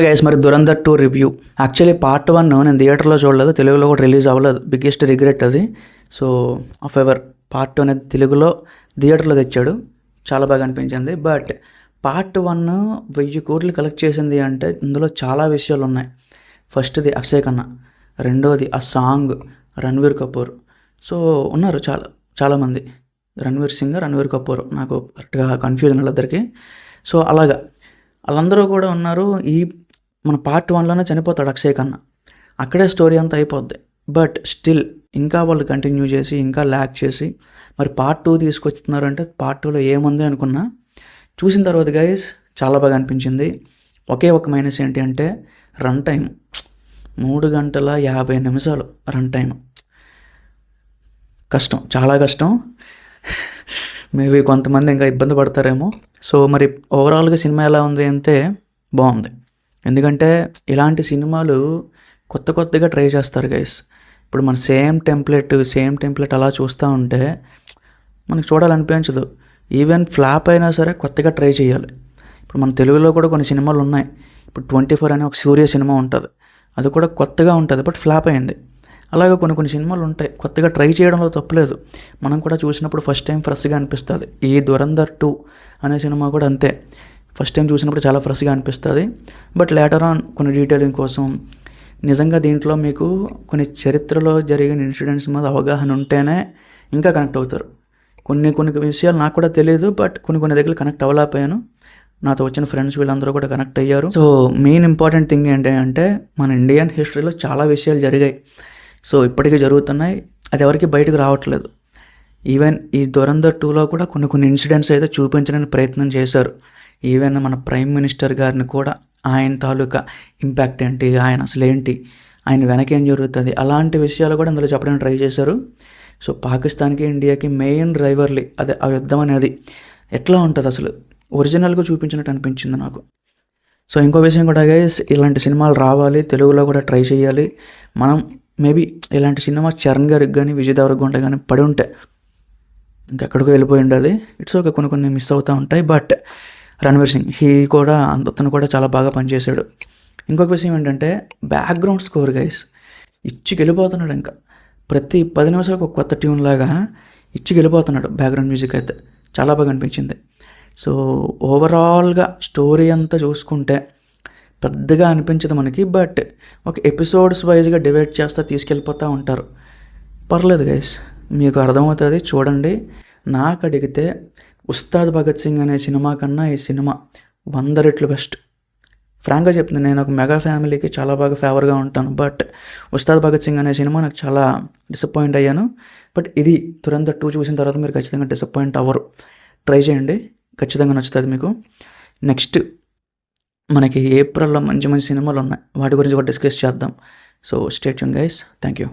Guys మరి Dhurandhar 2 review. Actually part 1 నేను థియేటర్లో చూడలేదు, తెలుగులో కూడా రిలీజ్ అవ్వలేదు. బిగ్గెస్ట్ రిగ్రెట్ అది. సో ఆఫ్ ఎవర్ పార్ట్ 2 అనేది తెలుగులో థియేటర్లో తెచ్చాడు, చాలా బాగా అనిపించింది. బట్ పార్ట్ 1 1000 కోట్లు కలెక్ట్ చేసింది అంటే ఇందులో చాలా విషయాలు ఉన్నాయి. ఫస్ట్ది అక్షయ్ ఖన్నా, రెండోది ఆ సాంగ్, రణ్వీర్ కపూర్. సో ఉన్నారు చాలామంది, రణ్వీర్ సింగ్, రణ్వీర్ కపూర్, నాకు కరెక్ట్గా కన్ఫ్యూజన్ వాళ్ళిద్దరికి. సో అలాగా వాళ్ళందరూ కూడా ఉన్నారు. ఈ మన పార్ట్ 1లోనే చనిపోతాడు అక్షయ్ ఖన్నా, అక్కడే స్టోరీ అంతా అయిపోద్ది. బట్ స్టిల్ ఇంకా వాళ్ళు కంటిన్యూ చేసి ఇంకా ల్యాక్ చేసి మరి పార్ట్ 2 తీసుకొస్తున్నారంటే పార్ట్ 2లో ఏముంది అనుకున్నా. చూసిన తర్వాత గైస్ చాలా బాగా అనిపించింది. ఒకే ఒక మైనస్ ఏంటి అంటే రన్ టైం 3 గంటల 50 నిమిషాలు రన్ టైం. కష్టం, చాలా కష్టం. మేబీ కొంతమంది ఇంకా ఇబ్బంది పడతారేమో. సో మరి ఓవరాల్గా సినిమా ఎలా ఉంది అంటే బాగుంది. ఎందుకంటే ఇలాంటి సినిమాలు కొత్తగా ట్రై చేస్తారు గైస్. ఇప్పుడు మన సేమ్ టెంప్లెట్ అలా చూస్తూ ఉంటే మనకు చూడాలనిపించదు. ఈవెన్ ఫ్లాప్ అయినా సరే కొత్తగా ట్రై చేయాలి. ఇప్పుడు మన తెలుగులో కూడా కొన్ని సినిమాలు ఉన్నాయి. ఇప్పుడు 24 అనే ఒక సూర్య సినిమా ఉంటుంది, అది కూడా కొత్తగా ఉంటుంది బట్ ఫ్లాప్ అయింది. అలాగే కొన్ని సినిమాలు ఉంటాయి, కొత్తగా ట్రై చేయడంలో తప్పలేదు. మనం కూడా చూసినప్పుడు ఫస్ట్ టైం ఫ్రెష్గా అనిపిస్తుంది. ఈ దురంధర్ 2 అనే సినిమా కూడా అంతే, ఫస్ట్ టైం చూసినప్పుడు చాలా ఫ్రెష్గా అనిపిస్తుంది. బట్ లేటర్ ఆన్ కొన్ని డీటెయిలింగ్ కోసం నిజంగా దీంట్లో మీకు కొన్ని చరిత్రలో జరిగిన ఇన్సిడెంట్స్ మీద అవగాహన ఉంటేనే ఇంకా కనెక్ట్ అవుతారు. కొన్ని విషయాలు నాకు కూడా తెలియదు, బట్ కొన్ని దగ్గర కనెక్ట్ అవ్వలేకపోయాను. నాతో వచ్చిన ఫ్రెండ్స్ వీళ్ళందరూ కూడా కనెక్ట్ అయ్యారు. సో మెయిన్ ఇంపార్టెంట్ థింగ్ ఏంటంటే మన ఇండియన్ హిస్టరీలో చాలా విషయాలు జరిగాయి. సో ఇప్పటికీ జరుగుతున్నాయి, అది ఎవరికి బయటకు రావట్లేదు. ఈవెన్ ఈ దురంధర్ 2లో కూడా కొన్ని ఇన్సిడెంట్స్ అయితే చూపించడానికి ప్రయత్నం చేశారు. ఈవెన్ మన ప్రైమ్ మినిస్టర్ గారిని కూడా ఆయన తాలూకా ఇంపాక్ట్ ఏంటి, ఆయన అసలు ఏంటి, ఆయన వెనక ఏం జరుగుతుంది, అలాంటి విషయాలు కూడా అందులో చెప్పడానికి ట్రై చేశారు. సో పాకిస్తాన్కి ఇండియాకి మెయిన్ డ్రైవర్లీ అదే ఆ యుద్ధం అనేది ఎట్లా ఉంటుంది అసలు ఒరిజినల్గా చూపించినట్టు అనిపించింది నాకు. సో ఇంకో విషయం కూడా గైస్, ఇలాంటి సినిమాలు రావాలి, తెలుగులో కూడా ట్రై చేయాలి. మనం మేబీ ఇలాంటి సినిమా చరణ్ గారికి కానీ విజయ్ దేవరకొండ కానీ పడి ఉంటే ఇంకెక్కడికో వెళ్ళిపోయి ఉండేది. ఇట్స్ ఓకే, కొన్ని మిస్ అవుతూ ఉంటాయి. బట్ రణ్వీర్ సింగ్ అతను కూడా చాలా బాగా పనిచేశాడు. ఇంకొక విషయం ఏంటంటే బ్యాక్గ్రౌండ్ స్కోర్ గైస్ వెళ్ళిపోతున్నాడు. ఇంకా ప్రతి 10 నిమిషాలకు ఒక కొత్త ట్యూన్ లాగా వెళ్ళిపోతున్నాడు బ్యాక్గ్రౌండ్ మ్యూజిక్ అయితే, చాలా బాగా అనిపించింది. సో ఓవరాల్గా స్టోరీ అంతా చూసుకుంటే పెద్దగా అనిపించదు మనకి, బట్ ఒక ఎపిసోడ్స్ వైజ్గా డివైడ్ చేస్తూ తీసుకెళ్ళిపోతూ ఉంటారు. పర్లేదు గైస్, మీకు అర్థమవుతుంది, చూడండి. నాకు అడిగితే ఉస్తాద్ భగత్ సింగ్ అనే సినిమా కన్నా ఈ సినిమా 100 రెట్లు బెస్ట్. ఫ్రాంక్గా చెప్తుంది, నేను ఒక మెగా ఫ్యామిలీకి చాలా బాగా ఫేవర్గా ఉంటాను. బట్ ఉస్తాద్ భగత్ సింగ్ అనే సినిమా నాకు చాలా డిసప్పాయింట్ అయ్యాను. బట్ ఇది దురంధర్ 2 చూసిన తర్వాత మీరు ఖచ్చితంగా డిసప్పాయింట్ అవ్వరు. ట్రై చేయండి, ఖచ్చితంగా నచ్చుతుంది మీకు. నెక్స్ట్ మనకి ఏప్రిల్లో మంచి సినిమాలు ఉన్నాయి, వాటి గురించి కూడా డిస్కస్ చేద్దాం. So stay tune guys, thank you.